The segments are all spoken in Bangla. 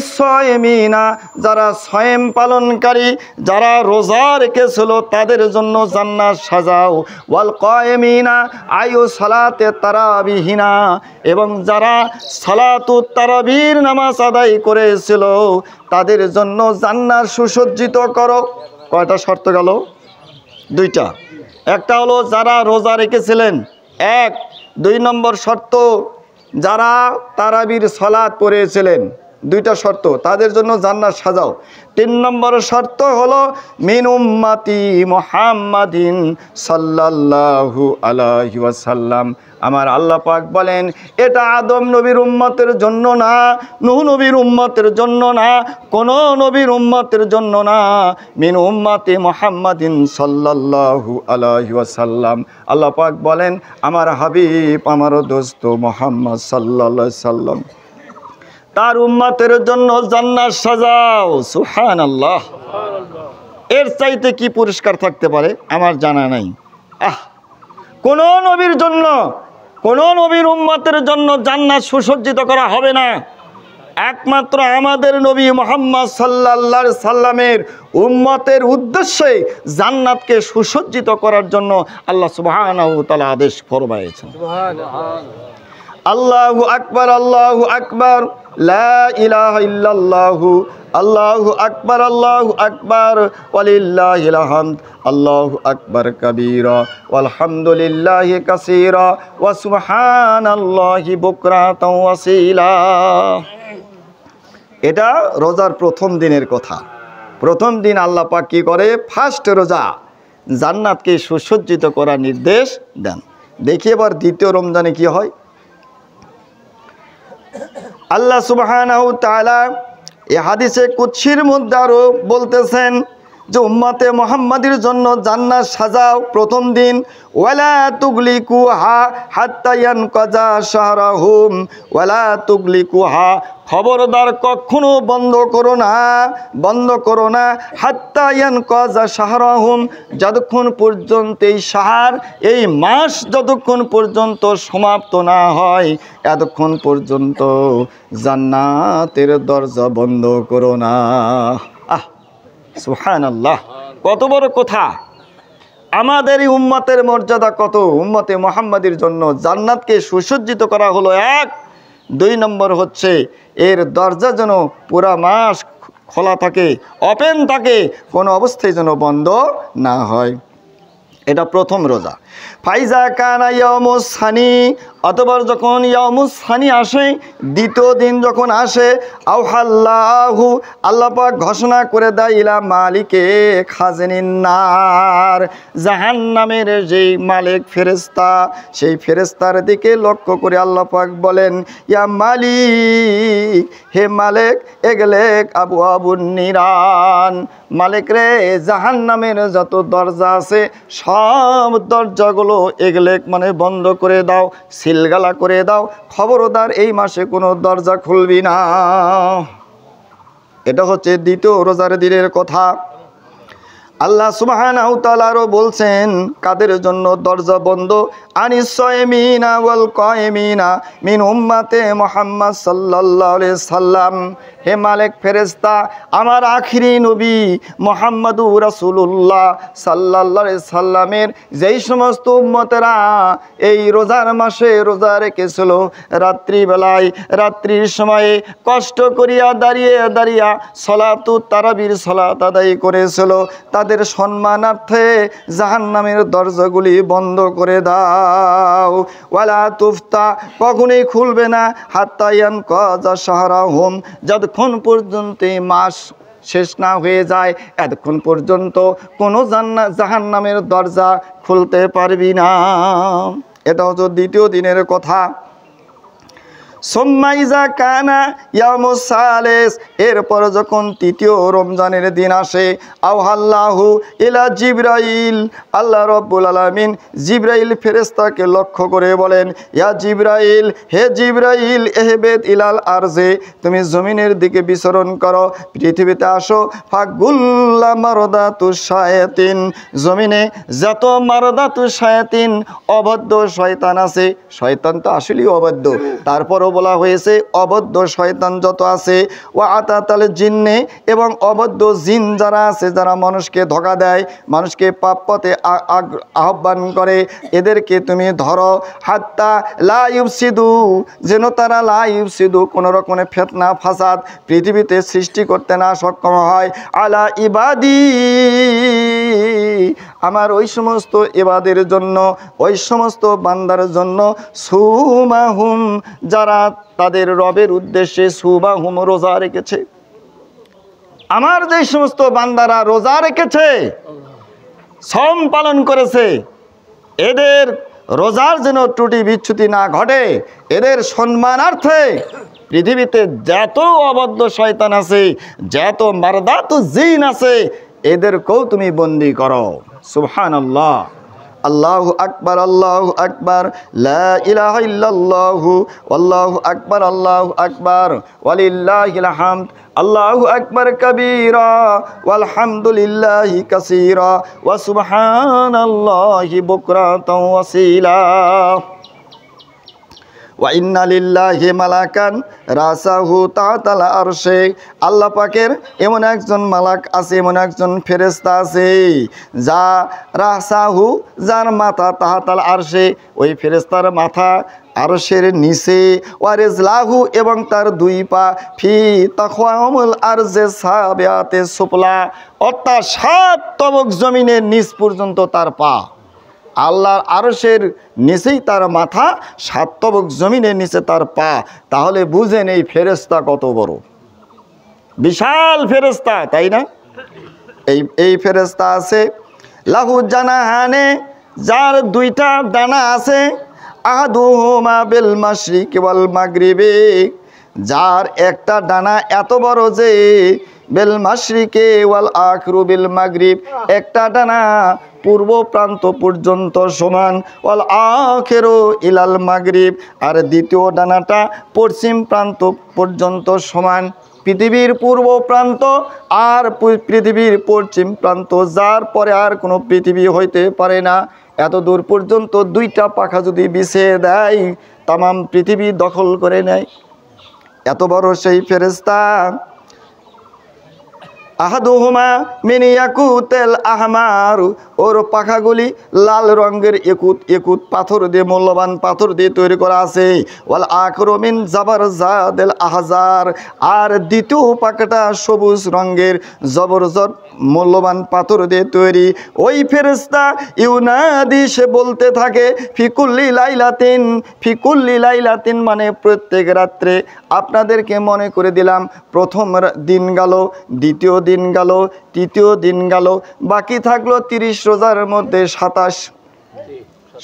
লিস-সাইমিনা, যারা সয়েম পালনকারী, যারা রোজা রেখেছিল তাদের জন্য জান্নাত সাজাও। ওয়াল কায়েমিনা আয়ু সালাতে তারাবিহিনা, এবং যারা সালাতুত তারাবির নামাজ আদায় করেছিল তাদের জন্য জান্নাত সুসজ্জিত করো। কয়টা শর্ত গেল? দুইটা। একটা হলো যারা রোজা রেখেছিলেন, এক। 2 নম্বর শর্ত যারা তারাবির সালাত পড়েছিলেন, দুইটা শর্ত, তাদের জন্য জান্নাত সাজাও। 3 নম্বর শর্ত হলো মিন উম্মতি মুহাম্মাদিন সাল্লাল্লাহু আলাইহি ওয়াসাল্লাম। আমার আল্লাহ পাক বলেন এটা আদম নবীর উম্মতের জন্য না, নূহ নবীর উম্মতের জন্য না, কোন নবীর উম্মতের জন্য না, মিন উম্মতি মুহাম্মাদিন সাল্লাল্লাহু আলাইহি ওয়াসাল্লাম। আল্লাহ পাক বলেন আমার হাবিব, আমার দোস্ত মুহাম্মদ সাল্লাল্লাহু আলাইহি সাল্লাম, তার উম্মতের জন্য জান্নাত সাজাও। সুবহানাল্লাহ। এর চাইতে কি পুরস্কার থাকতে পারে আমার জানা নাই। কোন নবীর জন্য, কোন নবীর উম্মতের জন্য জান্নাত সুসজ্জিত করা হবে না, একমাত্র আমাদের নবী মুহাম্মদ সাল্লাল্লাহু আলাইহি সাল্লামের উম্মতের উদ্দেশ্যে জান্নাতকে সুসজ্জিত করার জন্য আল্লাহ সুবহানাহু ওয়া তাআলা আদেশ ফরমায়েছেন। আল্লাহু আকবার, আল্লাহু আকবার, লা ইলাহা ইল্লাল্লাহু, আল্লাহু আকবার, আল্লাহু আকবার, ওয়ালিল্লাহিল হামদ, আল্লাহু আকবার কাবীরা, ওয়ালহামদুলিল্লাহি কাসীরা, ওয়া সুবহানাল্লাহি বুকরাতাও ওয়াসীলা। এটা রোজার প্রথম দিনের কথা। প্রথম দিন আল্লাহ পাক কি করে? ফার্স্ট রোজা জান্নাতকে সুসজ্জিত করার নির্দেশ দেন। দেখি এবার দ্বিতীয় রমজানে কি হয়। আল্লাহ সুবহানাহু ওয়া তাআলা এই হাদিসে কুদসির মধ্যে আরো বলতেছেন যে উম্মতে মুহাম্মাদির জন্য জান্নাত সাজাও প্রথম দিন। ওয়ালা তুগলিকুহা হাত্তা ইয়ানকাজা শাহরাহুম, ওয়ালা তুগলিকুহা, খবরদার কখনো বন্ধ করো না, বন্ধ করো না, হাত্তা ইয়ানকাজা শাহরাহুম, যতক্ষণ পর্যন্ত এই শাহর, এই মাস যতক্ষণ পর্যন্ত সমাপ্ত না হয় এতক্ষণ পর্যন্ত জান্নাতের দরজা বন্ধ করো না। সুবহানাল্লাহ, কত বড় কথা! আমাদের এই উম্মতের মর্যাদা কত! উম্মতে মুহাম্মাদির জন্য জান্নাতকে সুসজ্জিত করা হলো এক। 2 নম্বর হচ্ছে এর দরজা যেন পুরা মাস খোলা থাকে, ওপেন থাকে, কোনো অবস্থায় যেন বন্ধ না হয়। এটা প্রথম রোজা। ফাইজা কানা ইয়াউমুস সানি, অতঃপর যখন ইয়াউমুস সানি আসে, দ্বিতীয় দিন যখন আসে, আউহাল্লাহু, আল্লাহ পাক ঘোষণা করে দেয় ইলা মালিকে খাজানিন নার, জাহান্নামের যেই মালিক ফেরেশতা, সেই ফেরেশতার দিকে লক্ষ্য করে আল্লাহ পাক বলেন ইয়া মালিক, হে মালিক, এগলেক আবু আবুন নিরান, মালিক রে জাহান্নামের যত দরজা আছে সব দরজাগুলো এগলেক মানে বন্ধ করে দাও, সিলগালা করে দাও, খবরদার এই মাসে কোনো দরজা খুলবি না। এটা হচ্ছে দ্বিতীয় রোজার দিনের কথা। আল্লাহ সুবহানাহু ওয়া তাআলা আরো বলছেন কাদের জন্য দরজা বন্ধ? আনিস-সাইমিনা ওয়াল কায়েমিনা মিন উম্মতে মুহাম্মদ সাল্লাল্লাহু আলাইহি সাল্লাম। হে মালিক ফেরেশতা, আমার আখিরি নবী মুহাম্মদুর রাসূলুল্লাহ সাল্লাল্লাহু আলাইহি সাল্লামের যেই সমস্ত উম্মতেরা এই রোজার মাসে রোজা রেখেছিল, রাত্রিবেলায়, রাত্রির সময়ে কষ্ট করিয়া দাঁড়িয়ে দাঁড়িয়ে সালাতুত তারাবির সালাত আদায় করেছিল, তাদের সম্মানার্থে জাহান্নামের দরজাগুলি বন্ধ করে দাও। ওয়ালা তুফতা, কখনোই খুলবে না, হাত্তা ইয়ানকাজা শাহরাহুম, যতক্ষণ পর্যন্ত মাস শেষ না হয়ে যায় এতক্ষণ পর্যন্ত কোনো জাহান্নামের দরজা খুলতে পারবি না। এটা হচ্ছে দ্বিতীয় দিনের কথা। সোম্মাইজা কানা ইয়ামুস সালেস, এরপর যখন তৃতীয় রমজানের দিন আসে, আওহাল্লাহু ইলা জিবরাইল, আল্লাহ রাব্বুল আলামিন জিবরাইল ফেরেশতাকে লক্ষ্য করে বলেন ইয়া জিবরাইল, হে জিবরাইল, ইহবিত ইলাল আরজে, তুমি জমিনের দিকে বিচরণ করো, পৃথিবীতে আসো, ফাগুল্লা মারদাতুশ শায়াতিন, জমিনে যত মারদাতুশ শায়াতিন অবাধ্য শয়তান আছে, শয়তান তো আসলেই অবাধ্য, তারপরও বলা হয়েছে অবদ্ধ শয়তান যত আছে ওয়া আতাতাল জিন্নে এবং অবদ্ধ জিন যারা আছে, যারা মানুষকে ধোঁকা দেয়, মানুষকে পাপ পথে আহ্বান করে, এদেরকে তুমি ধরো। হাত্তা লা ইউফসিদু, যেন তারা লা ইউফসিদু কোনো রকমের ফিতনা ফাসাদ পৃথিবীতে সৃষ্টি করতে না সক্ষম হয়। আলা ইবাদি, আমার ওই সমস্ত ইবাদের জন্য, ওই সমস্ত বান্দার জন্য সুমাহুম, যারা তাদের রবের উদ্দেশ্যে সুমাহুম রোজা রেখেছে। আমার যে সমস্ত বান্দারা রোজা রেখেছে, সম পালন করেছে, এদের রোজার যেন ত্রুটি বিচ্যুতি না ঘটে, এদের সম্মানার্থে পৃথিবীতে যত অবদ্ধ শয়তান আছে, যত মারদাত জিন আছে, এদেরকেও তুমি বন্দী করো। সুবহানাল্লাহ, আল্লাহু আকবার, আল্লাহু আকবার, লা ইলাহা ইল্লাল্লাহু, আল্লাহু আকবার, আল্লাহু আকবার, ওয়ালিল্লাহিল হামদ, আল্লাহু আকবার কাবীরা, ওয়ালহামদুলিল্লাহি কাসীরা, ওয়া সুবহানাল্লাহি বুকরাতাও ওয়াসীলা। ওয়া ইন্না লিল্লাহি মালাকান রাসাহু তাআতাল আরশে, আল্লাহ পাকের এমন একজন মালাক আছে, এমন একজন ফেরেশতা আছে, যা রাসাহু, যার মাথা তাআতাল আরশে, ওই ফেরেশতার মাথা আরশের নিচে, ওয়ারিজলাহু, এবং তার দুই পা ফি তাখওয়ামুল আরজে সাবিয়াতে সুফলা, অর্থাৎ 7 তবক জমিনের নিচ পর্যন্ত তার পা। আল্লাহর আরশের নিচেই তার মাথা, 7 তবক জমিনের নিচে তার পা। তাহলে বুঝেন এই ফেরেশতা কত বড়, বিশাল ফেরেশতা, তাই না? এই ফেরেশতা আছে। লাহু জানাহানে, যার 2টা ডানা আছে। আহাদুহুমা বিল মাশরিকি ওয়াল মাগরিবি, যার একটা ডানা এত বড় যে বিল মাশরিকি ওয়াল আখরু বিল মাগরিব, একটা ডানা পূর্ব প্রান্ত পর্যন্ত সমান, ওয়াল আখিরু ইলাল মাগরিব, আর দ্বিতীয় ডানাটা পশ্চিম প্রান্ত পর্যন্ত সমান। পৃথিবীর পূর্ব প্রান্ত আর পৃথিবীর পশ্চিম প্রান্ত, যার পরে আর কোনো পৃথিবী হইতে পারে না, এত দূর পর্যন্ত 2টা পাখা যদি বিছিয়ে দেয়, তামাম পৃথিবী দখল করে নেয়। এত বড় সেই ফেরেশতা। আহাদুহুমা মিন ইয়াকুতিল আহমার, ওর পাখাগুলি লাল রঙের একুত পাথর দিয়ে, মূল্যবান পাথর দিয়ে তৈরি করা আছে। ওয়াল আখরু মিন জাবারজাদিল আহজার, আর দ্বিতীয় পাখাটা সবুজ রঙের জবরজত মূল্যবান পাথর দিয়ে তৈরি। ওই ফেরেশতা ইউনাদি, সে বলতে থাকে, ফিকুল্লি লাইলাতিন, ফিকুল্লি লাইলাতিন মানে প্রত্যেক রাত্রে। আপনাদেরকে মনে করে দিলাম, প্রথম দিন গেল, দ্বিতীয় দিন গেল, তৃতীয় দিন গেল, বাকি থাকলো 30 রোজার মধ্যে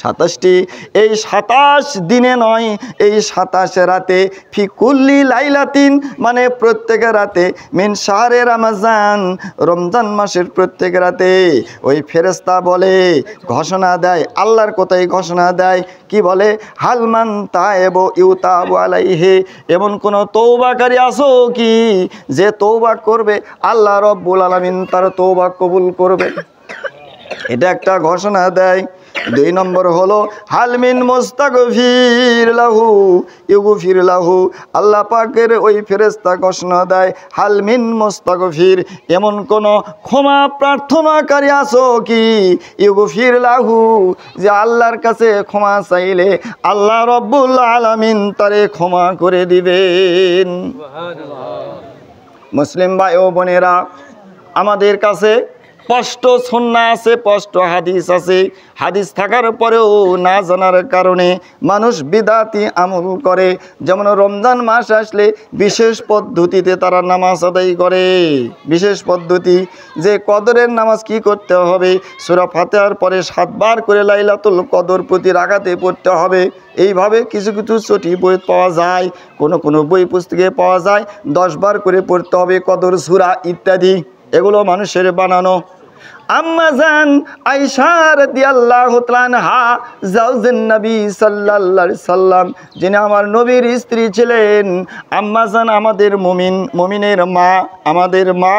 27টি। এই 27 দিনে নয়, এই 27 রাতে। ফিকুল্লি লাইলাতিন মানে প্রত্যেক রাতে, মিন শাহরে রমজান, রমজান মাসের প্রত্যেক রাতে। ওই ফেরেশতা বলে, ঘোষণা দেয়, আল্লাহর কথাই ঘোষণা দেয়, কি বলে? হালমান তায়েব ইউতাবু আলাইহি, এমন কোন তওবাকারী আছো কি, যে তওবা করবে, আল্লাহ রব্বুল আলামিন তার তওবা কবুল করবে। এটা একটা ঘোষণা দেয়। 2 নম্বর হলো হালমিন মুস্তাগফির লাহু ইউগফির লাহু, আল্লাহ পাকের ওই ফেরেশতা ঘোষণা দেয়, হালমিন মুস্তাগফির, এমন কোন ক্ষমা প্রার্থনাকারী আছো কি, ইউগফির লাহু, যে আল্লাহর কাছে ক্ষমা চাইলে আল্লাহ রব্বুল আলামিন তারে ক্ষমা করে দিবেন। মুসলিম ভাই ও বোনেরা, আমাদের কাছে স্পষ্ট সুন্নাহ আছে, স্পষ্ট হাদিস আছে। হাদিস থাকার পরেও না জানার কারণে মানুষ বিদাতি আমল করে। যেমন রমজান মাস আসলে বিশেষ পদ্ধতিতে তারা নামাজ আদায় করে। বিশেষ পদ্ধতি, যে কদরের নামাজ কি করতে হবে, সূরা ফাতিহার পরে 7 বার করে লাইলাতুল কদর প্রতি রাকাতে পড়তে হবে। এইভাবে কিছু কিছু ছোটি বই পাওয়া যায়, কোনো বই পুস্তকে পাওয়া যায় 10 বার করে পড়তে হবে কদর সূরা ইত্যাদি। এগুলো মানুষের বানানো। আম্মা জান আয়েশা রাদিয়াল্লাহু তাআলা আনহা, জাওজুন নবী সাল্লাল্লাহু আলাইহি সাল্লাম, যিনি আমার নবীর স্ত্রী ছিলেন। আম্মা জান আমাদের মুমিনের মা, আমাদের মা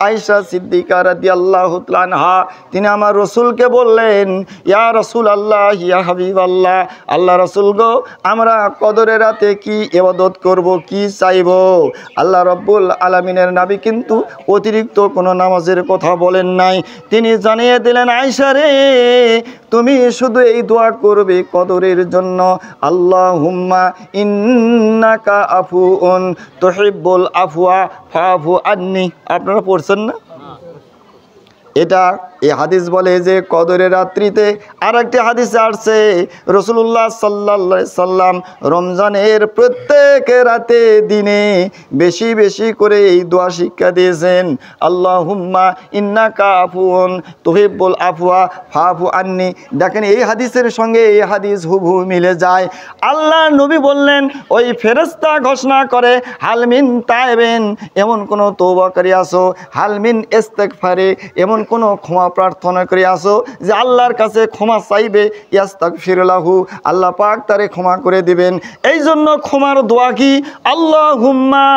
আয়েশা সিদ্দিকা রাদিয়াল্লাহু তাআলা আনহা তিনি আমার রাসূলকে বললেন, ইয়া রাসূলুল্লাহ, ইয়া হাবিবাল্লাহ, আল্লাহ রাসূল গো, আমরা কদরের রাতে কি ইবাদত করব, কি চাইব? আল্লাহ রাব্বুল আলামিনের নবী কিন্তু অতিরিক্ত কোনো নামাজের কথা বলেন নাই। তিনি জানিয়ে দিলেন, আয়েশা রে, তুমি শুধু এই দোয়া করবে কদরের জন্য, আল্লাহুম্মা ইন্নাকা আফুউন তুহিব্বুল আফওয়া ফাফু আন্নি। আপনারা পড়ছেন না? এটা এই হাদিস বলে যে কদরের রাত্রিতে, আর একটি হাদিসে আসছে রাসূলুল্লাহ সাল্লাল্লাহু আলাইহি সাল্লাম রমজানের প্রত্যেক রাতে দিনে বেশি বেশি করে এই দোয়া শিক্ষা দিয়েছেন, আল্লাহুম্মা ইন্নাকা আফুউন তুহিব্বুল আফওয়া ফাফু আন্নি। দেখেন এই হাদিসের সঙ্গে এই হাদিস হুবহু মিলে যায়। আল্লাহ নবী বললেন, ওই ফেরেশতা ঘোষণা করে, হালমিন তাইবেন, এমন কোনো তওবাকারী আসো, হালমিন ইস্তিগফারে, এমন কোনো ক্ষমা প্রার্থনা করে আসো যে আল্লাহর কাছে ক্ষমা চাইবে, ইয়াস্তাগফির লাহু, আল্লাহ পাক তারে ক্ষমা করে দিবেন। এই জন্য ক্ষমার দোয়া কি? আল্লাহুম্মা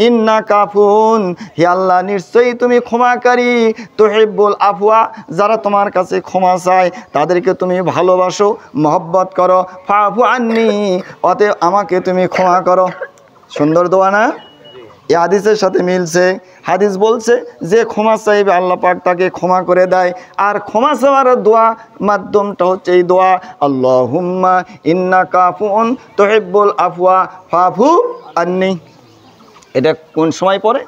ইন্নাকা আফুন, হে আল্লাহ নিশ্চয়ই তুমি ক্ষমাকারী, তুহিব্বুল আফওয়া, যারা তোমার কাছে ক্ষমা চায় তাদেরকে তুমি ভালোবাসো, মহব্বত করো, ফাফু আন্নি, অতএব আমাকে তুমি ক্ষমা করো। সুন্দর দোয়া না? এই হাদিসের সাথে মিলছে। হাদিস বলছে যে ক্ষমা চাইবে আল্লাহ পাক তাকে ক্ষমা করে দেয়। আর ক্ষমা চাওয়ার দোয়া মাধ্যমটা হচ্ছে এই দোয়া, আল্লাহুম্মা ইন্নাকা আফুউন তুহিব্বুল আফওয়া ফাফু আন্নি। এটা কোন সময় পড়ে?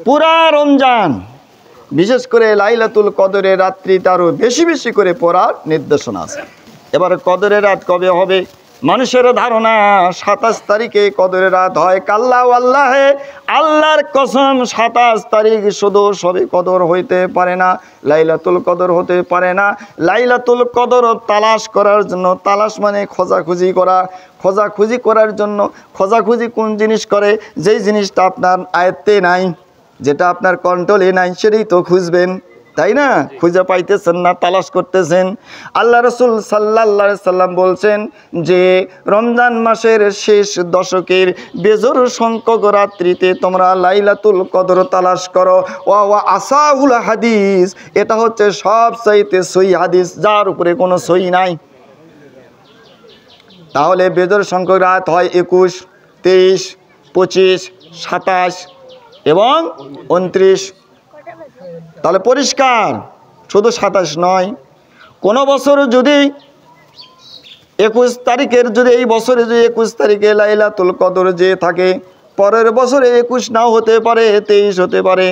পুরা রমজান, বিশেষ করে লাইলাতুল কদরের রাত্রিতে আরও বেশি বেশি করে পড়ার নির্দেশনা আছে। এবার কদরের রাত কবে হবে? মানুষের ধারণা 27 তারিখে কদরের রাত হয়। কাল্লা ওয়াল্লাহে, আল্লাহর কসম 27 তারিখ শুধু সবে কদর হইতে পারে না, লাইলাতুল কদর হতে পারে না। লাইলাতুল কদর তালাশ করার জন্য, তালাশ মানে খোঁজাখুঁজি করা, খোঁজাখুঁজি করার জন্য, খোঁজাখুঁজি কোন জিনিস করে? যেই জিনিসটা আপনার আয়ত্তে নাই, যেটা আপনার কন্ট্রোলে নাই, সেটাই তো খুঁজবেন, তাই না? খুঁজে পাইতেছেন না, তালাশ করতেছেন। আল্লাহ রাসূল সাল্লাল্লাহু আলাইহি সাল্লাম বলছেন যে রমজান মাসের শেষ দশকের বেজোর সংখ্যক রাত্রিতে তোমরা লাইলাতুল কদর তালাশ করো। ওয়া আসাহুল হাদিস, এটা হচ্ছে সবচাইতে সহি হাদিস, যার উপরে কোনো সহি নাই। তাহলে বেজোর সংখ্যক রাত হয় 21, 23, 25, 27 এবং 29। তাহলে পরিষ্কার, শুধু 27 নয়। কোনো বছর যদি 21 তারিখের, যদি এই বছরে যদি 21 তারিখে লাইলাতুল কদর যে থাকে, পরের বছরে 21 নাও হতে পারে, 23 হতে পারে,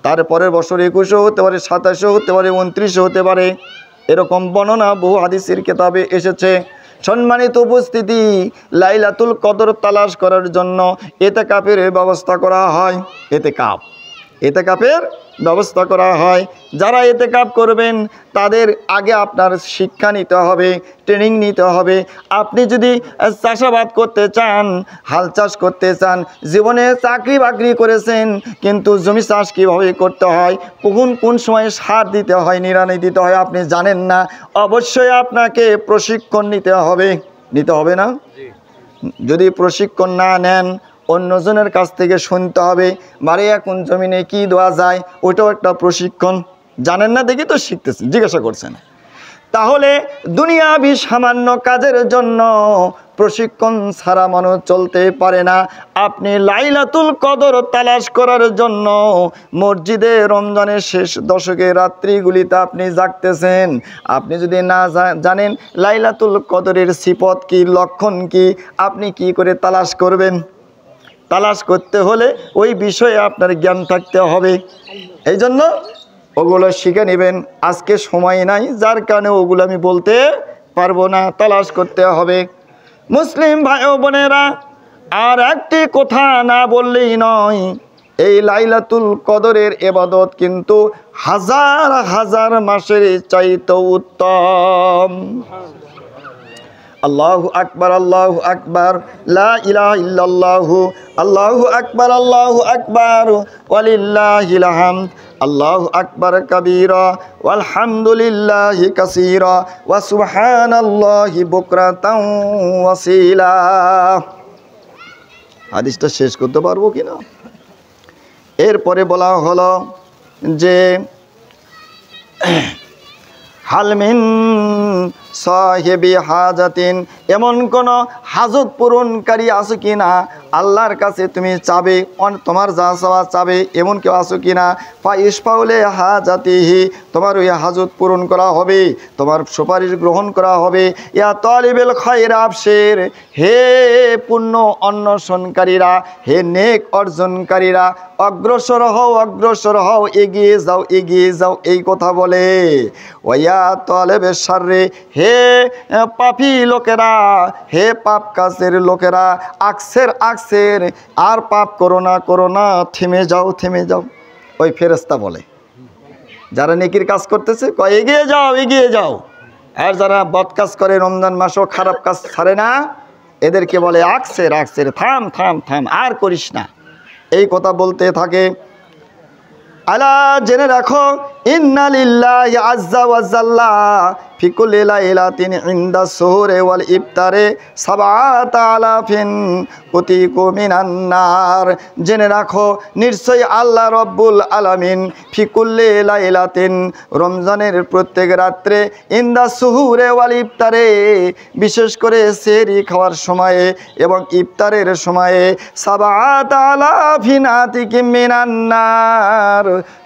তারপরের বছর 21ও হতে পারে, 27ও হতে পারে, 29ও হতে পারে। এরকম বর্ণনা বহু হাদিসের কিতাবে এসেছে। সম্মানিত উপস্থিতি, লাইলাতুল কদর তালাশ করার জন্য ইতিকাফের ব্যবস্থা করা হয়। ইতিকাফের ব্যবস্থা করা হয়। যারা ইতিকাফ করবেন তাদের আগে আপনার শিক্ষা নিতে হবে, ট্রেনিং নিতে হবে। আপনি যদি চাষাবাদ করতে চান, হাল চাষ করতে চান, জীবনে চাকরি বাকরি করেছেন কিন্তু জমি চাষ কীভাবে করতে হয়, কোন সময় সার দিতে হয়, নিড়ানি দিতে হয় আপনি জানেন না, অবশ্যই আপনাকে প্রশিক্ষণ নিতে হবে না? যদি প্রশিক্ষণ না নেন, অন্যজনের কাছ থেকে শুনতে হবে, বাড়ি এখন জমিনে কি দেওয়া যায়, ওইটাও একটা প্রশিক্ষণ। জানেন না দেখি তো শিখতেছেন, জিজ্ঞাসা করছেন। তাহলে দুনিয়াবি সামান্য কাজের জন্য প্রশিক্ষণ ছাড়া মানুষ চলতে পারে না। আপনি লাইলাতুল কদর তালাশ করার জন্য মসজিদে রমজানের শেষ দশকের রাত্রিগুলিতে আপনি জাগতেছেন, আপনি যদি না জানেন লাইলাতুল কদরের সিফত কি, লক্ষণ কি, আপনি কি করে তালাশ করবেন? তালাশ করতে হলে ওই বিষয়ে আপনার জ্ঞান থাকতে হবে। এই জন্য ওগুলো শিখে নেবেন। আজকে সময় নাই, যার কারণে ওগুলো আমি বলতে পারবো না, তালাশ করতে হবে। মুসলিম ভাই ও বোনেরা, আর একটি কথা না বললেই নয়, এই লাইলাতুল কদরের ইবাদত কিন্তু হাজার হাজার মাসের চাইতে উত্তম। আল্লাহু আকবার, আল্লাহু আকবার, লা ইলাহা ইল্লাল্লাহু, আল্লাহু আকবার, আল্লাহু আকবার, ওয়ালিল্লাহিল হামদ, আল্লাহু আকবার কাবীরা, ওয়ালহামদুলিল্লাহি কাসীরা, ওয়া সুবহানাল্লাহি বুকরাতাও ওয়াসিলা। হাদিসটা শেষ করতে পারবো কিনা? এরপরে বলা হলো যে হালমিন সাহেবি হাজাতিন, এমন কোন হাজত পূরণকারী আছো কি না আল্লাহর কাছে তুমি চাবে, তোমার যা চাওয়া চাবে, এমন কেউ আছো কি না? ফাইসফাউলে হাজাতিহি, তোমার ওই হাজত পূরণ করা হবে, তোমার সুপারিশ গ্রহণ করা হবে। ইয়া তালিবেল খায়র আবশির, হে পুণ্য অন্বেষণকারীরা, হে নেক অর্জনকারীরা, অগ্রসর হও, অগ্রসর হও, এগিয়ে যাও, এগিয়ে যাও, এই কথা বলে। ওয়া তালেবে শাররে, হে পাপী লোকেরা, হে পাপ কাজের লোকেরা, আকসের আকসের, আর পাপ করো না, করো না, থেমে যাও, থেমে যাও। ওই ফেরেশতা বলে যারা নেকির কাজ করতেছে, কয় এগিয়ে যাও, এগিয়ে যাও। আর যারা বদ কাজ করে, রমজান মাসও খারাপ কাজ ছাড়ে না, এদেরকে বলে আকসের আকসের, থাম থাম থাম, আর করিস না, এই কথা বলতে থাকে। আলা, জেনে রাখো, ইন্না লিল্লাহি আজ্জা ওয়া জাল্লা ফি কুল্লি লাইলাতিন ইনদা সুহুরি ওয়াল ইফতারে সাবআতা আলাফিন উতিকু মিনান নার। জেনে রাখো, নিশ্চয়ই আল্লাহ রব্বুল আলামিন ফি কুল্লি লাইলাতিন, রমজানের প্রত্যেক রাত্রে, ইনদা সুহুরি ওয়াল ইফতারে, বিশেষ করে সেহরি খাওয়ার সময়ে এবং ইফতারের সময়ে, সাবআতা আলাফিন আতিকিম মিনান নার,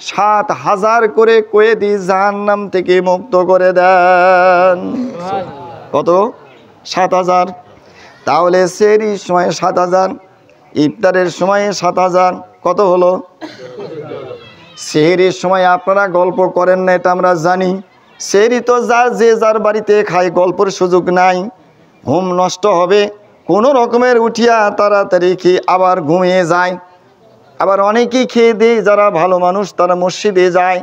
৭,০০০ করে কয়েদি জাহান্নাম থেকে মুক্ত করে দেন। কত? ৭,০০০। তাহলে সেহরির সময় ৭,০০০, ইফতারের সময়ে ৭,০০০, কত হলো? সেহরির সময় আপনারা গল্প করেন না, এটা আমরা জানি। সেহরি তো যে যার বাড়িতে খায়, গল্পের সুযোগ নাই, ঘুম নষ্ট হবে, কোনো রকমের উঠিয়া তাড়াতাড়ি খেয়ে আবার ঘুমিয়ে যায়। আবার অনেকেই খেয়ে দেয়, যারা ভালো মানুষ তারা মসজিদে যায়,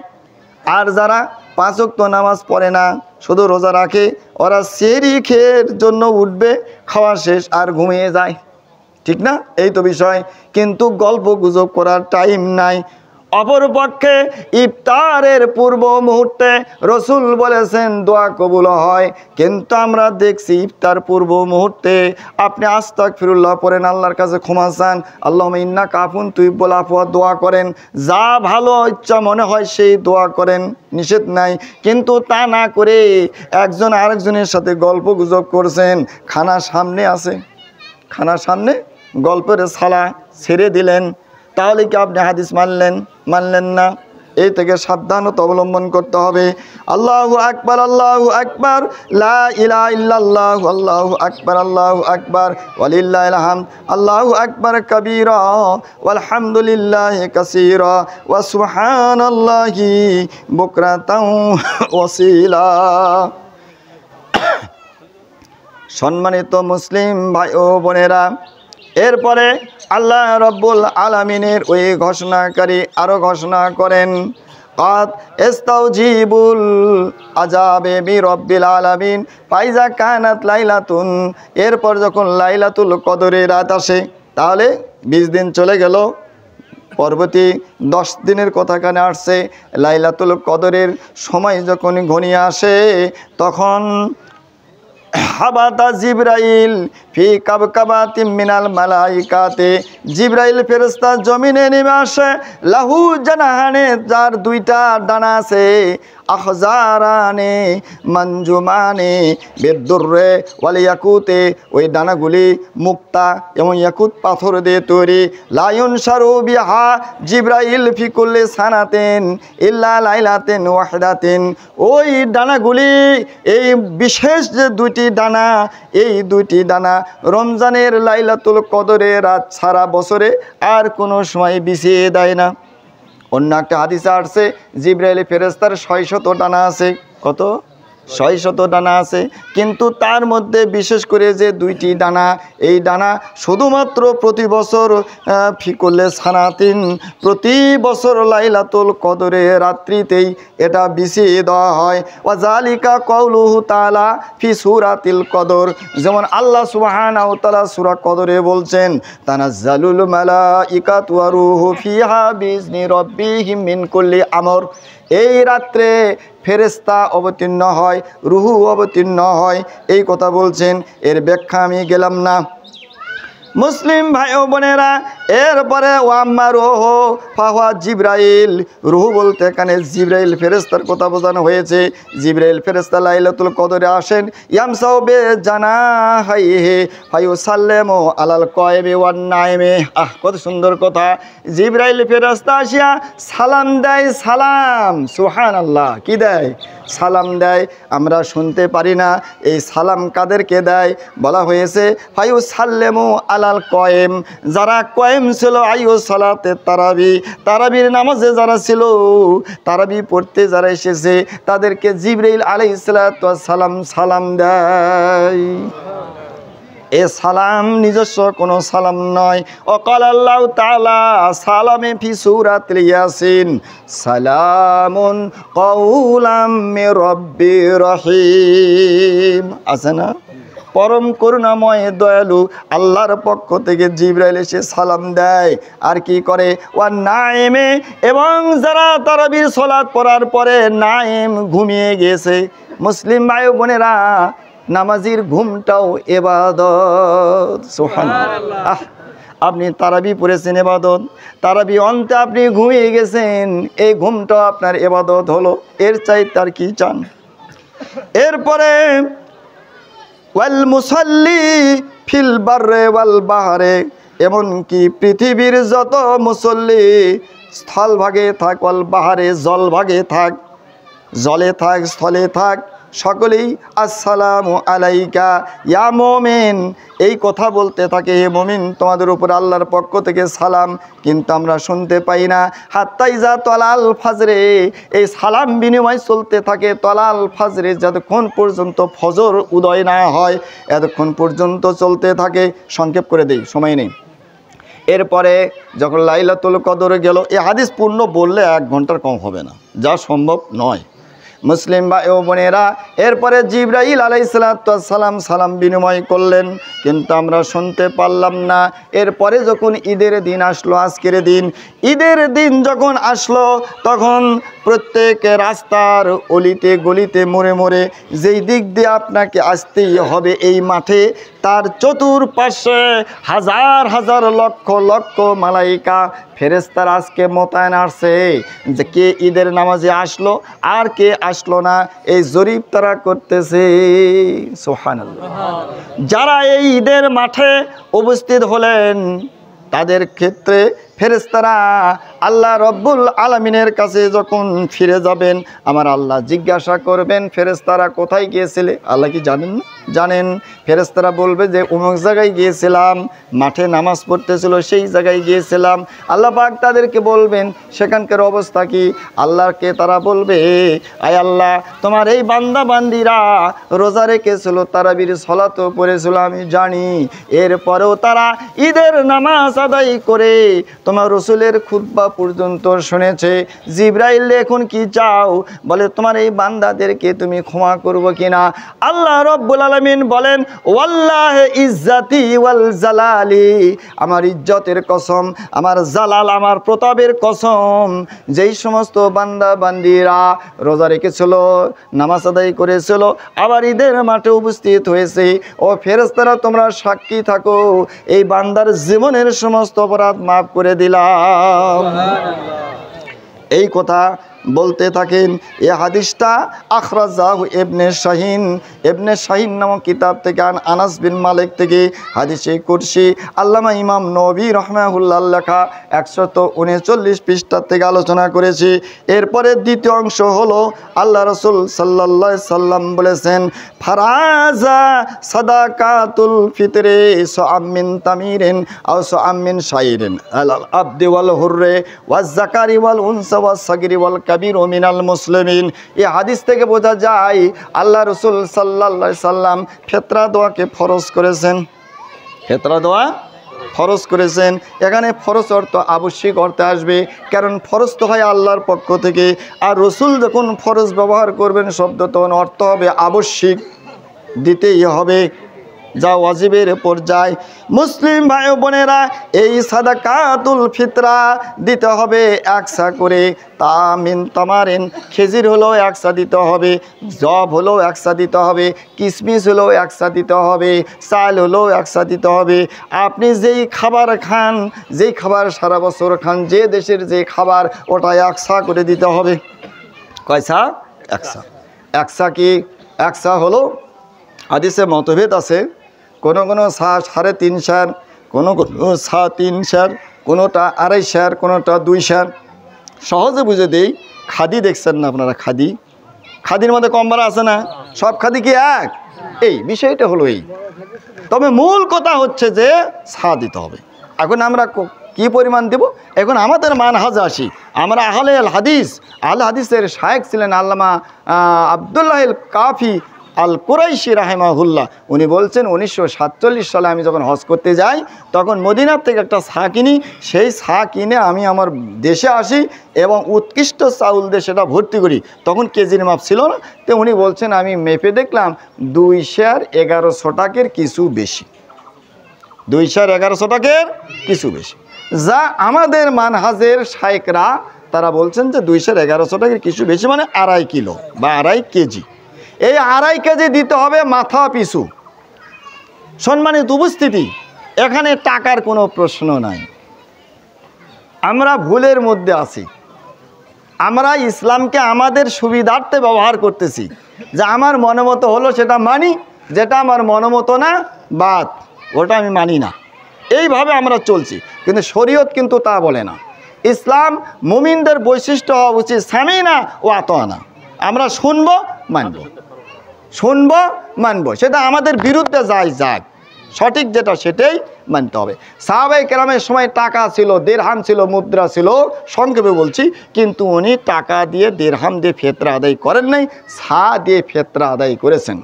আর যারা ৫ ওয়াক্ত নামাজ পড়ে না, শুধু রোজা রাখে, ওরা সেহরি খেয়ের জন্য উঠবে, খাওয়া শেষ আর ঘুমিয়ে যায়, ঠিক না? এই তো বিষয়। কিন্তু গল্প গুজব করার টাইম নাই। অপরপক্ষে ইফতারের পূর্ব মুহূর্তে রাসূল বলেছেন দোয়া কবুল হয়, কিন্তু আমরা দেখছি ইফতার পূর্ব মুহূর্তে আপনি আস্তাগফিরুল্লাহ পড়েন, আল্লাহর কাছে ক্ষমা চান, আল্লাহুম্মা ইন্নাকা আফুন তুহিব্বুল আফওয়া দোয়া করেন, যা ভালো ইচ্ছা মনে হয় সেই দোয়া করেন, নিষেধ নাই। কিন্তু তা না করে একজন আরেকজনের সাথে গল্প গুজব করছেন, খানা সামনে আছে, খানার সামনে গল্পের ছালা ছেড়ে দিলেন, তাহলে কি আপনি হাদিস মানলেন না? এই থেকে সাবধানতা অবলম্বন করতে হবে। আল্লাহু আকবার, আল্লাহু আকবার, লা ইলাহা ইল্লাল্লাহ, আল্লাহু আকবার, আল্লাহু আকবার, ওয়ালিল্লাহিল হামদ, আল্লাহু আকবার কাবীরা ওয়ালহামদুলিল্লাহি কাসীরা ওয়া সুবহানাল্লাহি বুকরাতাও ওয়াসিলা। সম্মানিত মুসলিম ভাই ও বোনেরা, এরপরে আল্লাহ রব্বুল আলামিনের ওই ঘোষণাকারী আরও ঘোষণা করেন, কাদ ইস্তাউজিবুল আযাবে বিরব্বিল আলামিন ফাইজা কানাত লাইলাতুন। এরপর যখন লাইলাতুল কদরের রাত আসে, তাহলে 20 দিন চলে গেল, পরবর্তী 10 দিনের কথা কানে আসছে। লাইলাতুল কদরের সময় যখন ঘনিয়ে আসে, তখন হাবাতা জিব্রাইল ফি কাবকাবাতিম মিনাল মালাইকাতে, জিব্রাইল ফেরেশতা জমিনে নেমে আসে, লাহু জানাহানে, যার 2টা ডানা আছে, আখজারানে মঞ্জুমানে বিদ্দুররে ওয়াল ইয়াকুতে, ওই ডানাগুলি মুক্তা এবং ইয়াকুত পাথর দিয়ে তৈরি। লায়ুন শারু বিহা জিব্রাইল ফি কুল্লি সানাতিন ইল্লা লাইলাতিন ওয়াহিদাতিন, ওই ডানাগুলি, এই বিশেষ যে 2টি ডানা, এই 2টি ডানা রমজানের লাইলাতুল কদরে রাত সারা বছরে আর কোনো সময় বিছিয়ে দেয় না। অন্য একটা হাদিসে আসছে জিব্রাইল ফেরেশতার 600 ডানা আছে। কত? 600 ডানা আছে। কিন্তু তার মধ্যে বিশেষ করে যে 2টি ডানা, এই ডানা শুধুমাত্র প্রতি বছর ফিকুল্লে সানাতিন, প্রতি বছর লাইলাতুল কদরে রাত্রিতেই এটা বিছিয়ে দেওয়া হয়। ওয়াজালিকা কাউলুহু তাআলা ফি সূরাতিল কদর, যেমন আল্লাহ সুবহানাহু ওয়া তাআলা সূরা কদরে বলছেন, তানাজ্জালুল মালাইকাতু ওয়া রূহু ফিহা বিইজনি রাব্বিহিম মিন কুল্লি আমর। এই রাত্রে ফেরেশতা অবতীর্ণ হয়, রুহু অবতীর্ণ হয়, এই কথা বলছেন। এর ব্যাখ্যা আমি গেলাম না। মুসলিম ভাই ও বোনেরা, এরপরে ওয়াম্মা রুহ ফাহুয়া জিব্রাইল, রুহ বলতে এখানে জিব্রাইল ফেরেশতার কথা বোঝানো হয়েছে। জিব্রাইল ফেরেশতা লাইলাতুল কদরে আসেন, ইয়ামসাউ বে জানাহাইহি ফায়ুসাল্লিমু আলাল কায়মি ওয়ান নাইমি। কত সুন্দর কথা। জিব্রাইল ফেরেশতা আসিয়া সালাম দেয়, সালাম, সুবহানাল্লাহ, কি দেয়? সালাম দেয়। আমরা শুনতে পারি না এই সালাম কাদেরকে দেয়? বলা হয়েছে ফায়ুসাল্লিমু আলাল কায়েম, যারা কায়েম ছিল, আইয়ু সালাতে তারাবি, তারাবির নামাজে যারা ছিল, তারাবি পড়তে যারা এসেছে, তাদেরকে জিবরাইল আলাইহিস সালাতু ওয়াস সালাম সালাম দেয়। এ সালাম নিজস্ব কোনো সালাম নয়। অকাল আল্লাহ তাআলা সালামে ফি সূরাতুল ইয়াসিন, সালামুন কাউলাম মির রাব্বির রহিম, আছে না? পরম করুণাময় দয়ালু আল্লাহর পক্ষ থেকে জিবরাইল এসে সালাম দেয়। আর কি করে? ওয়া নাইমে, এবং যারা তারাবির সালাত পড়ার পরে নাইম, ঘুমিয়ে গেছে। মুসলিম ভাই বোনেরা, নামাজির ঘুমটাও ইবাদত। সুবহানাল্লাহ। আপনি তারাবি পড়েছেন ইবাদত, তারাবি অন্তে আপনি ঘুমিয়ে গেছেন, এই ঘুমটাও আপনার ইবাদত হলো। এর চাইতে আর কি চান? এরপরে ওয়াল মুসাল্লি ফিল বাররে ওয়াল বাহরে, এমনকি পৃথিবীর যত মুসল্লি স্থল ভাগে থাক, ওয়াল বাহারে জল ভাগে থাক, জলে থাক, স্থলে থাক, সকলেই আসসালামু আলাইকা ইয়া মুমিন, এই কথা বলতে থাকে, হে মুমিন, তোমাদের উপর আল্লাহর পক্ষ থেকে সালাম। কিন্তু আমরা শুনতে পাই না। হাত্তা ইজা তলাল ফাজরে, এই সালাম বিনিময় চলতে থাকে তলাল ফাজরে, যতক্ষণ পর্যন্ত ফজর উদয় না হয় এতক্ষণ পর্যন্ত চলতে থাকে। সংক্ষেপ করে দেই, সময় নেই। এরপরে যখন লাইলাতুল কদর গেল, এই হাদিস পূর্ণ বললে 1 ঘন্টার কম হবে না, যা সম্ভব নয়। মুসলিম ভাই ও বোনেরা, এরপরে জিবরাইল আলাইহিস সালাতু ওয়াস সালাম সালাম বিনিময় করলেন, কিন্তু আমরা শুনতে পারলাম না। এরপরে যখন ঈদের দিন আসলো, আজকের দিন, ঈদের দিন যখন আসলো, তখন প্রত্যেক রাস্তার অলিতে গলিতে মোড়ে মোড়ে যেই দিক দিয়ে আপনাকে আসতেই হবে এই মাঠে, তার চতুর্পাশে হাজার হাজার লক্ষ লক্ষ মালাইকা ফেরেশতারা আজকে মোতায়েন আসছে, যে কে ঈদের নামাজে আসলো আর কে আসলো না, এই জরিপ তারা করতেছে। সুবহানাল্লাহ। যারা এই ঈদের মাঠে উপস্থিত হলেন, তাদের ক্ষেত্রে ফেরেশতারা আল্লাহ রব্বুল আলামিনের কাছে যখন ফিরে যাবেন, আমার আল্লাহ জিজ্ঞাসা করবেন, ফেরেশতারা কোথায় গিয়েছিলে? আল্লাহ কি জানেন না? জানেন। ফেরেশতারা বলবে যে অমুক জায়গায় গিয়েছিলাম, মাঠে নামাজ পড়তেছিল, সেই জায়গায় গিয়েছিলাম। আল্লাহ পাক তাদেরকে বলবেন সেখানকার অবস্থা কি? আল্লাহকে তারা বলবে, আয় আল্লাহ, তোমার এই বান্দা বান্দিরা রোজা রেখেছিল, তারাবির সালাতও পড়েছিল, আমি জানি। এরপরেও তারা ঈদের নামাজ আদায় করে তোমার রসুলের খুতবা পর্যন্ত শুনেছে। জিবরাইল এখন কি চাও? বলে তোমার এই বান্দাদেরকে তুমি ক্ষমা করবো কিনা? আল্লাহ রব্বুল আলামিন বলেন, ওয়াল্লাহি ইজ্জাতি ওয়াল জালালি, আমার ইজ্জতের কসম, আমার জালাল, আমার প্রতাপের কসম, যেই সমস্ত বান্দা বান্দিরা রোজা রেখেছিল, নামাজ আদায় করেছিল, আবার ঈদের মাঠে উপস্থিত হয়েছে, ও ফেরেশতারা তোমরা সাক্ষী থাকো, এই বান্দার জীবনের সমস্ত অপরাধ মাফ করে দিলাম। এই কথা বলতে থাকেন। এই হাদিসটা আখরাজাহু ইবনে শাহিন নামক কিতাব থেকে আনাস বিন মালিক থেকে হাদিসে কুরসি আল্লামা ইমাম নবী রাহমাহুল্লাহ লেখা 139 পৃষ্ঠা থেকে আলোচনা করেছি। এরপরে দ্বিতীয় অংশ হলো আল্লাহ রাসূল সাল্লাল্লাহু আলাইহি সাল্লাম বলেছেন, ফারাজা সাদাকাতুল ফিতরে সাআমিন তামিরিন আও সাআমিন শাইরিন আল আবদি ওয়াল হুররে ওয়াজ যাকারি ওয়াল উনসা ওয়াস সাগিরি ওয়াল কাবীর মিনাল মুসলিমিন। এই হাদিস থেকে বোঝা যায় আল্লাহ রাসূল সাল্লাল্লাহু আলাইহি সাল্লাম ফিতরা দোয়াকে ফরজ করেছেন। ফিতরা দোয়া ফরজ করেছেন। এখানে ফরজ অর্থ আবশ্যিক অর্থে আসবে, কারণ ফরজ তো হয় আল্লাহর পক্ষ থেকে, আর রসুল যখন ফরজ ব্যবহার করবেন শব্দ, তখন অর্থ হবে আবশ্যিক, দিতেই হবে। যা ওয়াজিবের পর্যায়। মুসলিম ভাই বোনেরা, এই সাদাকাতুল ফিতরা দিতে হবে 1 সা করে। তামিন তামারিন, খেজির হলেও 1 সা দিতে হবে, জব হলেও 1 সা দিতে হবে, কিশমিশ হলেও 1 সা দিতে হবে, চাল হলেও 1 সা দিতে হবে। আপনি যেই খাবার খান, যেই খাবার সারা বছর খান, যে দেশের যে খাবার, ওটা 1 সা করে দিতে হবে। কয় সা? 1 সা। 1 সা কি? 1 সা হলো, হাদিসে মতভেদ আছে, কোনো সা 3.5 সের, কোনো সা 3 সের, কোনোটা 2.5 সের, কোনোটা 2 সের। সহজে বুঝে দেই, খাদি দেখছেন না আপনারা? খাদির মধ্যে কম বাড়া আছে না? সব খাদি কি এক? এই বিষয়টা হলো এই। তবে মূল কথা হচ্ছে যে সা দিতে হবে। এখন আমরা কি পরিমাণ দেব? এখন আমাদের মানহাজে আসি। আমরা আহলে হাদিসের শায়েখ ছিলেন আল্লামা আব্দুল্লাহ আল কাফি আল কুরাইশি রাহিমাহুল্লাহ। উনি বলছেন 1947 সালে আমি যখন হজ করতে যাই, তখন মদিনার থেকে একটা সা কিনি। সেই সা কিনে আমি আমার দেশে আসি এবং উৎকৃষ্ট চাউল দিয়ে সেটা ভর্তি করি। তখন কেজির মাপ ছিল না, তো উনি বলছেন আমি মেপে দেখলাম 2 সের 1100 টাকার কিছু বেশি। 2 সের 1100 টাকার কিছু বেশি, যা আমাদের মানহাজের শায়েখরা তারা বলছেন যে 2 সের 1100 টাকার কিছু বেশি, মানে 2.5 কিলো বা 2.5 কেজি। এই 2.5 কেজি দিতে হবে মাথা পিছু। সম্মানিত উপস্থিতি, এখানে টাকার কোনো প্রশ্ন নাই। আমরা ভুলের মধ্যে আছি। আমরা ইসলামকে আমাদের সুবিধার্থে ব্যবহার করতেছি, যে আমার মনোমতো হলো সেটা মানি, যেটা আমার মনোমতো না বাদ, ওটা আমি মানি না। এইভাবে আমরা চলছি, কিন্তু শরীয়ত কিন্তু তা বলে না। ইসলাম মুমিনদের বৈশিষ্ট্য হওয়া উচিত সামিনা ও আতানা। আমরা শুনবো মানব, শুনবো মানব, সেটা আমাদের বিরুদ্ধে যাক, সঠিক যেটা সেটাই মানতে হবে। সাহাবায়ে কেরামের সময় টাকা ছিল, দিরহাম ছিল, মুদ্রা ছিল, সংক্ষেপে বলছি, কিন্তু উনি টাকা দিয়ে দিরহাম দিয়ে ফিতরা আদায় করেন নাই, সা দিয়ে ফিতরা আদায় করেছেন।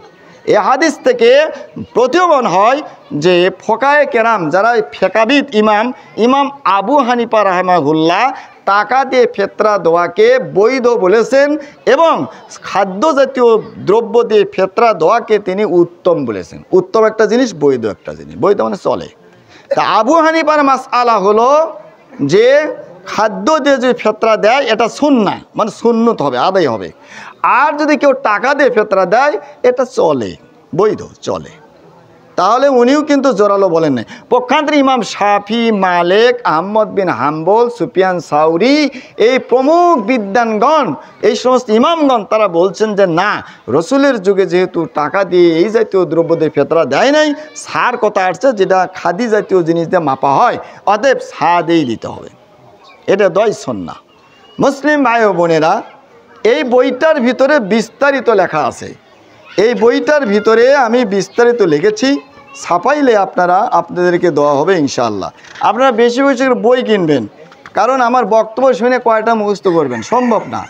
এ হাদিস থেকে প্রতীয়মান হয় যে ফোকায়ে কেরাম যারা ফেকাবিদ, ইমাম আবু হানিফা রাহিমাহুল্লাহ টাকা দিয়ে ফিতরা দেওয়াকে বৈধ বলেছেন এবং খাদ্য জাতীয় দ্রব্য দিয়ে ফিতরা দেওয়াকে তিনি উত্তম বলেছেন। উত্তম একটা জিনিস, বৈধ একটা জিনিস। বৈধ মানে চলে। তা আবু হানিফার মাসআলা হলো যে খাদ্য দিয়ে যদি ফিতরা দেয় এটা সুন্নাহ, মানে সুন্নত হবে, আদায় হবে। আর যদি কেউ টাকা দিয়ে ফিতরা দেয় এটা চলে, বৈধ, চলে। তাহলে উনিও কিন্তু জোরালো বলেন নাই। পক্ষান্তরে ইমাম শাফি, মালিক, আহমদ বিন হাম্বল, সুফিয়ান সাউরি, এই প্রমুখ বিদ্বানগণ, এই সমস্ত ইমামগণ তারা বলছেন যে না, রসুলের যুগে যেহেতু টাকা দিয়ে এই জাতীয় দ্রব্য দিয়ে ফিতরা দেয় নাই, সার কথা আসছে যেটা খাদি জাতীয় জিনিস দিয়ে মাপা হয়, অতএব সা দিয়েই দিতে হবে। এটা দয় সুন্নাহ। মুসলিম ভাই ও বোনেরা, এই বইটার ভিতরে বিস্তারিত লেখা আছে। এই বইটার ভিতরে আমি বিস্তারিত লিখেছি, ছাপাইলে আপনাদেরকে দেওয়া হবে ইনশাআল্লাহ। আপনারা বেশি বেশি বই কিনবেন, কারণ আমার বক্তব্য শুনে কয়টা মুখস্থ করবেন সম্ভব না।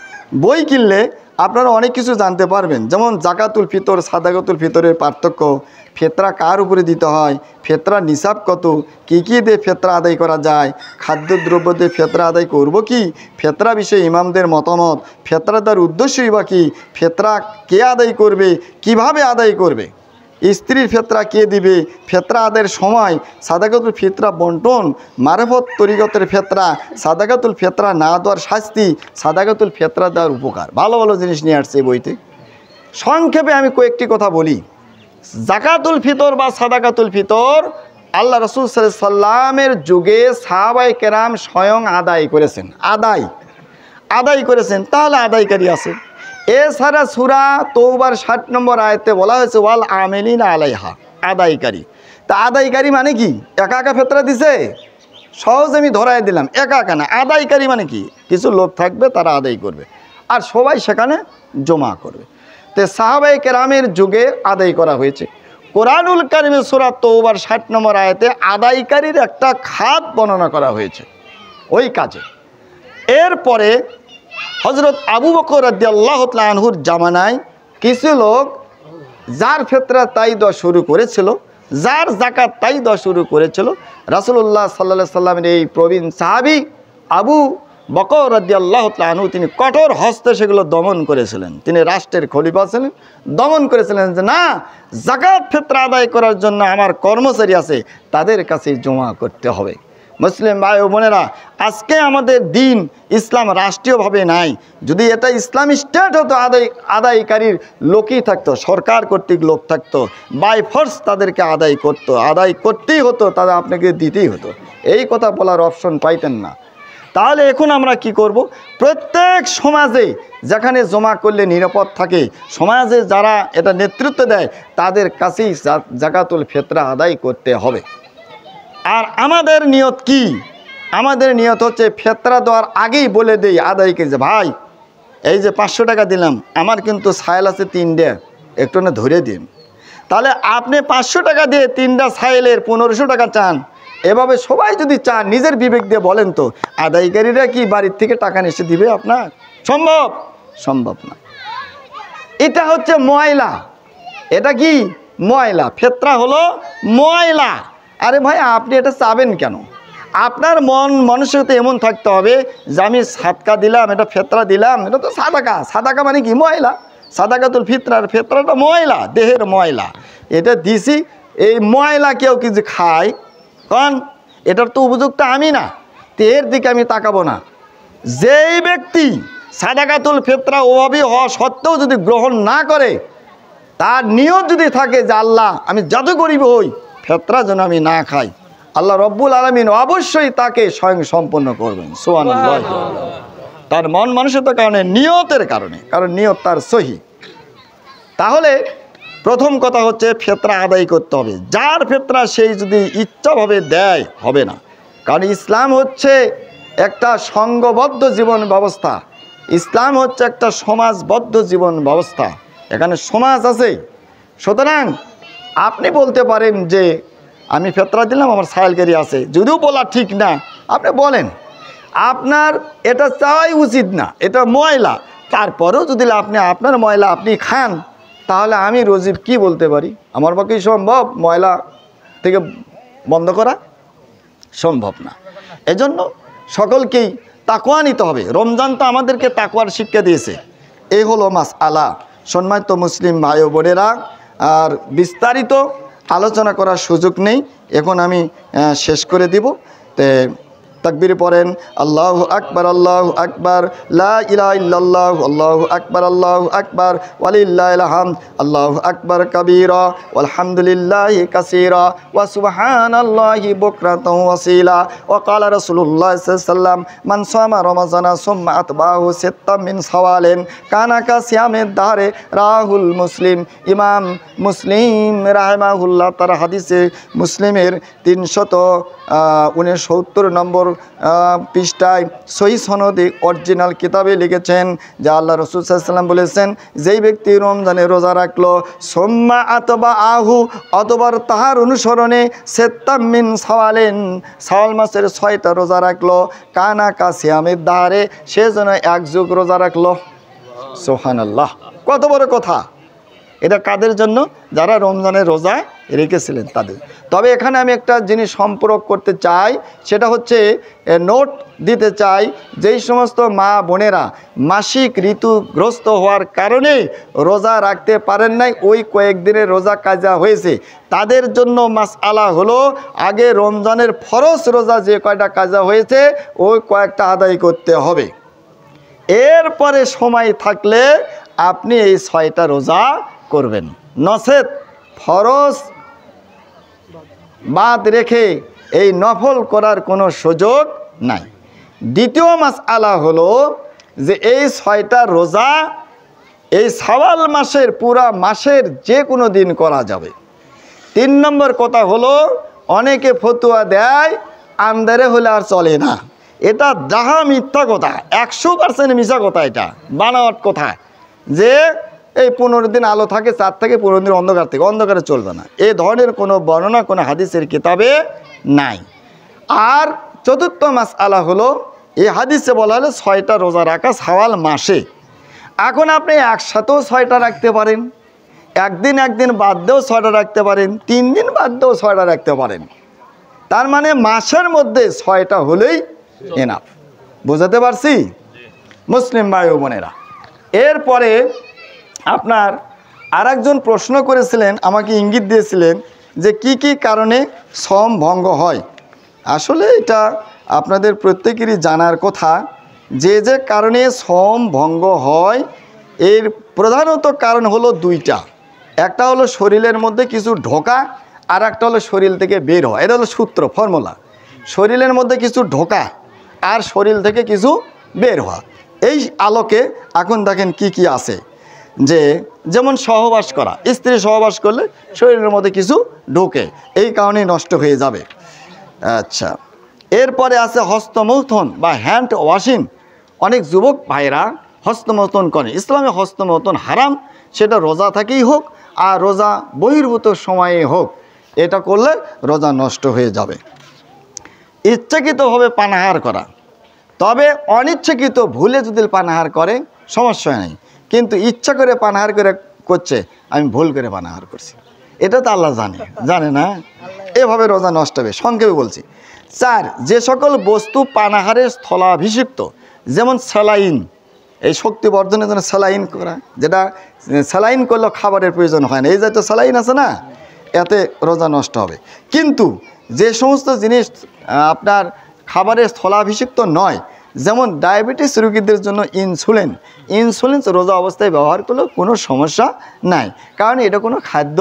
বই কিনলে আপনারা অনেক কিছু জানতে পারবেন, যেমন জাকাতুল ফিতর, সাদাকাতুল ফিতরের পার্থক্য, ফিতরা কার উপরে দিতে হয়, ফিতরা নিসাব কত, কী কী দিয়ে ফিতরা আদায় করা যায়, খাদ্যদ্রব্য দিয়ে ফিতরা আদায় করব কি, ফিতরা বিষয়ে ইমামদের মতামত, ফিতরা তার উদ্দেশ্যই বা কী, ফিতরা কে আদায় করবে, কিভাবে আদায় করবে, স্ত্রীর ফিতরা কে দিবে, ফিতরা আদায়ের সময়, সাদাকাতুল ফিতরা বন্টন, মারফত তরিকতের ফিতরা, সাদাকাতুল ফিতরা না দেওয়ার শাস্তি, সাদাকাতুল ফিতরা দেওয়ার উপকার, ভালো ভালো জিনিস নিয়ে আসছে এই বইতে। সংক্ষেপে আমি কয়েকটি কথা বলি। জাকাতুল ফিতর বা সাদাকাতুল ফিতর আল্লাহ রাসূল সাল্লাল্লাহু আলাইহি সাল্লামের যুগে সাহাবায়ে কেরাম স্বয়ং আদায় করেছেন, আদায় করেছেন, তাহলে আদায়কারী আছে। এছাড়া সূরা তওবার 60 নম্বর আয়াতে বলা হয়েছে ওয়াল আমিলিনা আলাইহা, আদায়কারী। তা আদায়কারী মানে কি? একা একা ফিতরা দিছে? সহজ আমি ধরাই দিলাম, একা একা না। আদায়কারী মানে কি? কিছু লোক থাকবে তারা আদায় করবে, আর সবাই সেখানে জমা করবে। তো সাহাবায়ে কেরামের যুগে আদায় করা হয়েছে। কোরআনুল কারীমে সূরা তওবার 60 নম্বর আয়াতে আদায়কারীর একটা খাত বর্ণনা করা হয়েছে ওই কাজে। এরপরে হযরত আবু বকর রাদিয়াল্লাহু তাআলা আনহুর জামানায় কিছু লোক যার ফিতরা তাই দেওয়া শুরু করেছিল, যার যাকাত তাই দেওয়া শুরু করেছিল। রাসূলুল্লাহ সাল্লাল্লাহু আলাইহি সাল্লামের এই প্রবীণ সাহাবী আবু বকর রাদিয়াল্লাহু তাআলা আনহু তিনি কঠোর হস্তে সেগুলো দমন করেছিলেন। তিনি রাষ্ট্রের খলিফা ছিলেন, দমন করেছিলেন যে না, যাকাত ফিতরা আদায় করার জন্য আমার কর্মচারী আছে, তাদের কাছে জমা করতে হবে। মুসলিম ভাই ও বোনেরা, আজকে আমাদের দিন ইসলাম রাষ্ট্রীয়ভাবে নাই। যদি এটা ইসলামী স্টেট হতো, আদায়কারীর লোকই থাকতো, সরকার কর্তৃক লোক থাকতো, বাই ফোর্স তাদেরকে আদায় করতেই হতো, তাদের আপনাকে দিতেই হতো, এই কথা বলার অপশন পাইতেন না। তাহলে এখন আমরা কি করব? প্রত্যেক সমাজে যেখানে জমা করলে নিরাপদ থাকে, সমাজে যারা এটা নেতৃত্ব দেয়, তাদের কাছেই যাকাতুল ফিতরা আদায় করতে হবে। আর আমাদের নিয়ত কি? আমাদের নিয়ত হচ্ছে ফিতরা দেওয়ার আগেই বলে দেই আদায়কে যে ভাই, এই যে 500 টাকা দিলাম, আমার কিন্তু ছাইল আছে 3টে, একটু না ধরে দিন। তাহলে আপনি 500 টাকা দিয়ে 3টা ছাইলের 1500 টাকা চান, এভাবে সবাই যদি চান, নিজের বিবেক দিয়ে বলেন তো, আদায়কারীরা কি বাড়ির থেকে টাকা নিয়ে দিবে আপনার? সম্ভব না। এটা হচ্ছে ময়লা। এটা কি ময়লা? ফিতরা হলো ময়লা। আরে ভাই, আপনি এটা চাবেন কেন? আপনার মানসিকতা এমন থাকতে হবে যে আমি সাদকা দিলাম, এটা ফিতরা দিলাম, এটা তো সাদাকা মানে কি? ময়লা। সাদাকাতুল ফিতরাটা ময়লা, দেহের ময়লা। এটা দিছি, এই ময়লা কেউ কিছু খায়, কারণ এটার তো উপযুক্ত আমি না, তো এর দিকে আমি তাকাবো না। যেই ব্যক্তি সাদাকাতুল ফিতরা ওভাবে হওয়া সত্ত্বেও যদি গ্রহণ না করে, তার নিয়ত যদি থাকে যে আল্লাহ, আমি যত গরিব হই, ফিতরা যেন আমি না খাই, আল্লাহ রব্বুল আলামিন অবশ্যই তাকে স্বয়ং সম্পন্ন করবেন। সুবহানাল্লাহ। তার মন মানসিকতার কারণে, নিয়তের কারণে, কারণ নিয়ত তার সহি। তাহলে প্রথম কথা হচ্ছে ফিতরা আদায় করতে হবে। যার ফিতরা সেই যদি ইচ্ছাভাবে দেয়, হবে না। কারণ ইসলাম হচ্ছে একটা সংঘবদ্ধ জীবন ব্যবস্থা, ইসলাম হচ্ছে একটা সমাজবদ্ধ জীবন ব্যবস্থা। এখানে সমাজ আছে। সুতরাং আপনি বলতে পারেন যে আমি ফিতরা দিলাম, আমার ছাইলকারী আছে, যদিও বলা ঠিক না, আপনি বলেন, আপনার এটা চাওয়াই উচিত না, এটা ময়লা। তারপরেও যদি আপনার ময়লা আপনি খান, তাহলে আমি রজিব কি বলতে পারি? আমার পক্ষে সম্ভব ময়লা থেকে বন্ধ করা? সম্ভব না। এজন্য সকলকেই তাকওয়া নিতে হবে। রমজান তো আমাদেরকে তাকওয়ার শিক্ষা দিয়েছে। এই হলো মাসআলা। সম্মানিত মুসলিম ভাই ও বোনেরা, আর বিস্তারিত আলোচনা করার সুযোগ নেই, এখন আমি শেষ করে দিব। তাকবীর পড়েন, আল্লাহু আকবার, আল্লাহু আকবার, লা ইলাহা ইল্লাল্লাহ, আল্লাহু আকবার, আল্লাহু আকবার, ওয়ালিল্লাহিল হামদ, আল্লাহু আকবার কাবীরা, ওয়ালহামদুলিল্লাহি কাসীরা, ওয়া সুবহানাল্লাহি বুকরাতাও ওয়াসীলা। ওয়া ক্বালা রাসূলুল্লাহ সাল্লাল্লাহু আলাইহি ওয়াসাল্লাম, মান সামা রমাযানা সুম্মা আতবাহু সিত্তাম মিন শাওয়ালিন কানা কা সিয়ামিদ দাহরে, রাহুল মুসলিম। ইমাম মুসলিম রাহিমাহুল্লাহ তার হাদিসে মুসলিমের 369 নম্বর পৃষ্ঠায় সহিহ সনদে অরিজিনাল কিতাবে লিখেছেন যে আল্লাহ রাসূল সাল্লাল্লাহু আলাইহি ওয়াসাল্লাম বলেছেন, যেই ব্যক্তি রমজানে রোজা রাখলো, সুম্মা আতবাহু, অতঃপর তাহার অনুসরণে, সিত্তাম মিন শাওয়ালিন, শাওয়াল মাসের 6টা রোজা রাখলো, কানা কা সিয়ামিদ দাহরে, সে যেন 1 যুগ রোজা রাখলো। সুবহানাল্লাহ, কত বড় কথা! এটা কাদের জন্য? যারা রমজানের রোজা রেখেছিলেন তাদের। তবে এখানে আমি একটা জিনিস সম্পর্ক করতে চাই, সেটা হচ্ছে নোট দিতে চাই, যেই সমস্ত মা বোনেরা মাসিক ঋতুগ্রস্ত হওয়ার কারণে রোজা রাখতে পারেন নাই, ওই কয়েকদিনের রোজা কাজা হয়েছে, তাদের জন্য মাসআলা হলো, আগে রমজানের ফরজ রোজা যে কয়টা কাজা হয়েছে ওই কয়েকটা আদায় করতে হবে। এরপরে সময় থাকলে আপনি এই 6টা রোজা করবেন, নচেত ফরজ বাদ রেখে এই নফল করার কোনো সুযোগ নাই। দ্বিতীয় মাসআলা হলো যে এই 6টা রোজা এই শাওয়াল মাসের পুরা মাসের যে কোনো দিন করা যাবে। 3 নম্বর কথা হলো, অনেকে ফতোয়া দেয় আন্দারে হলে আর চলে না। এটা যাহা মিথ্যা কথা, 100% মিথ্যা কথা, এটা বানাওয়াট কথা যে এই 15 দিন আলো থাকে, 4 থেকে 15 দিন অন্ধকারে চলবে না। এই ধরনের কোনো বর্ণনা কোনো হাদিসের কিতাবে নাই। আর চতুর্থ মাসআলা হলো, এই হাদিসে বলা হলো 6টা রোজা রাখা শাওয়াল মাসে। এখন আপনি একসাথেও 6টা রাখতে পারেন, একদিন বাদ দিয়েও 6টা রাখতে পারেন, 3 দিন বাদ দিয়েও 6টা রাখতে পারেন। তার মানে মাসের মধ্যে 6টা হলেই এনাফ। বুঝাতে পারছি মুসলিম ভাই ও বোনেরা? এরপরে আপনার আরেকজন প্রশ্ন করেছিলেন, আমাকে ইঙ্গিত দিয়েছিলেন যে কি কি কারণে সম ভঙ্গ হয়। আসলে এটা আপনাদের প্রত্যেকেরই জানার কথা, যে যে কারণে সম ভঙ্গ হয় এর প্রধানত কারণ হলো দুইটা। একটা হলো শরীরের মধ্যে কিছু ঢোকা, আর একটা হলো শরীর থেকে বের হওয়া। এটা হলো সূত্র, ফর্মুলা। শরীরের মধ্যে কিছু ঢোকা আর শরীর থেকে কিছু বের হওয়া। এই আলোকে এখন দেখেন কি কি আছে, যে যেমন সহবাস করা, স্ত্রী সহবাস করলে শরীরের মধ্যে কিছু ঢোকে, এই কারণেই নষ্ট হয়ে যাবে। আচ্ছা, এরপরে আছে হস্তমৈথুন বা হ্যান্ড ওয়াশিং। অনেক যুবক ভাইরা হস্তমৈথুন করে। ইসলামে হস্তমৈথুন হারাম, সেটা রোজা থেকেই হোক আর রোজা বহির্ভূত সময়ে হোক, এটা করলে রোজা নষ্ট হয়ে যাবে। ইচ্ছাকৃতভাবে পানাহার করা, তবে অনিচ্ছাকৃত ভুলে যদি পানাহার করে সমস্যা নেই, কিন্তু ইচ্ছা করে পানাহার করছে, আমি ভুল করে পানাহার করছি, এটা তো আল্লাহ জানে না, এভাবে রোজা নষ্ট হবে। সংক্ষেপে বলছি, 4, যে সকল বস্তু পানাহারের স্থলাভিষিক্ত, যেমন স্যালাইন, এই শক্তি বর্ধনের জন্য স্যালাইন করা, যেটা স্যালাইন করলেও খাবারের প্রয়োজন হয় না, এই জাতীয় স্যালাইন আছে না, এতে রোজা নষ্ট হবে। কিন্তু যে সমস্ত জিনিস আপনার খাবারের স্থলাভিষিক্ত নয়, যেমন ডায়াবেটিস রোগীদের জন্য ইনসুলিন রোজা অবস্থায় ব্যবহার করলেও কোনো সমস্যা নাই, কারণ এটা কোনো খাদ্য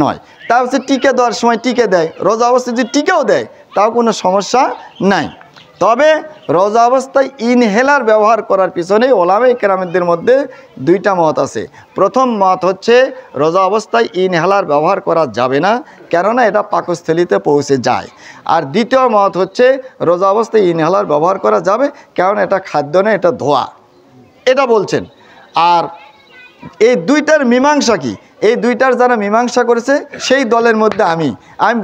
নয়। তা হচ্ছে টিকা দেওয়ার সময় টিকা দেয়, রোজা অবস্থায় যদি টিকাও দেয় তাও কোনো সমস্যা নাই। তবে রোজা অবস্থায় ইনহেলার ব্যবহার করার পিছনে ওলামায়ে কেরামদের মধ্যে দুইটা মত আছে। প্রথম মত হচ্ছে রোজা অবস্থায় ইনহেলার ব্যবহার করা যাবে না, কেননা এটা পাকস্থলীতে পৌঁছে যায়। আর দ্বিতীয় মত হচ্ছে রোজা অবস্থায় ইনহেলার ব্যবহার করা যাবে, কারণ এটা খাদ্য না, এটা ধোঁয়া, এটা বলছেন। আর এই দুইটার মীমাংসা কি, এই দুইটার যারা মীমাংসা করেছে সেই দলের মধ্যে আমি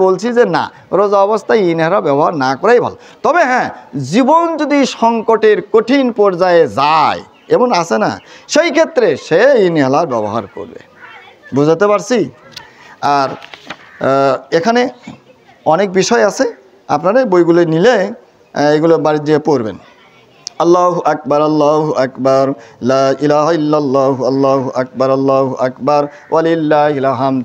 বলছি যে না, রোজা অবস্থায় ইনহেলার ব্যবহার না করাই ভালো। তবে হ্যাঁ, জীবন যদি সংকটের কঠিন পর্যায়ে যায়, এমন আছে না, সেই ক্ষেত্রে সে ইনহেলার ব্যবহার করবে। বুঝাতে পারছি? আর এখানে অনেক বিষয় আছে, আপনারা বইগুলো নিলে এগুলো বাড়ি দিয়ে পড়বেন। আল্লাহু আকবার, আল্লাহু আকবার, লা ইলাহা ইল্লাল্লাহু, আল্লাহু আকবার, আল্লাহু আকবার, ওয়ালিল্লাহিল হামদ।